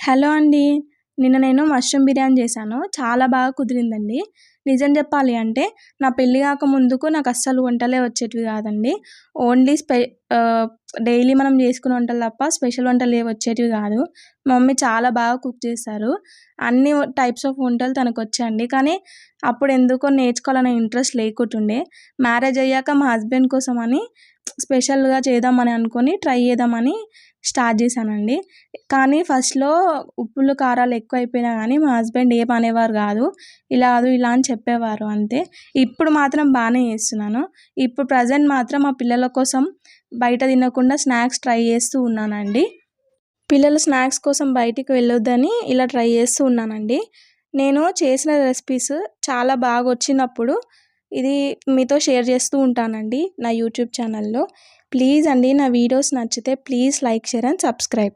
Hello అండి. నిన్న నేను మష్రూమ్ బిర్యానీ చేశాను. చాలా బాగా కుదిరిందండి. నిజం చెప్పాలి అంటే నా పెళ్లి గాకముందుకు నాకస్సలు వంటలే వచ్చేటివి గాదండి. ఓన్లీ ఆహ్, డైలీ మనం చేసుకునే వంటలు తప్ప స్పెషల్ వంటలేవి వచ్చేటివి గాదు. మా మమ్మీ చాలా బాగా కుక్ చేస్తారు. అన్ని టైప్స్ ఆఫ్ వంటలు తనకొచ్చండి. కానీ అప్పుడెందుకో నేర్చుకోవాలనే ఇంట్రెస్ట్ లేకుంటుండే. మ్యారేజ్ అయ్యాక మా హస్బెండ్ కోసమని స్పెషల్‌గా చేద్దామని అనుకోని ట్రై చేద్దామని స్టార్ట్ చేశానండి. కానీ ఫస్ట్‌లో ఉప్పులు, కారాలు ఎక్కువైపోయినా గానీ మా హస్బెండ్ ఏమనేవారు గాదు. ఇలా కాదు, ఇలా అని చెప్పేవారు అంతే. ఇప్పుడు మాత్రం బానే చేస్తున్నాను. ఇప్పుడు ప్రెజెంట్ మాత్రం మా పిల్లల కోసం బయట తినకుండా స్నాక్స్ ట్రై చేస్తూ ఉన్నానండి. పిల్లలు స్నాక్స్ కోసం బయటికి వెళ్ళొద్దని ఇలా ట్రై చేస్తూ ఉన్నానండి. నేను చేసిన రెసిపీస్ చాలా బాగొచ్చినప్పుడు ఇది మీతో షేర్ చేస్తూ ఉంటానండి నా యూట్యూబ్ ఛానల్‌లో. ప్లీజ్ అండి, నా వీడియోస్ నచ్చితే please like, share and subscribe.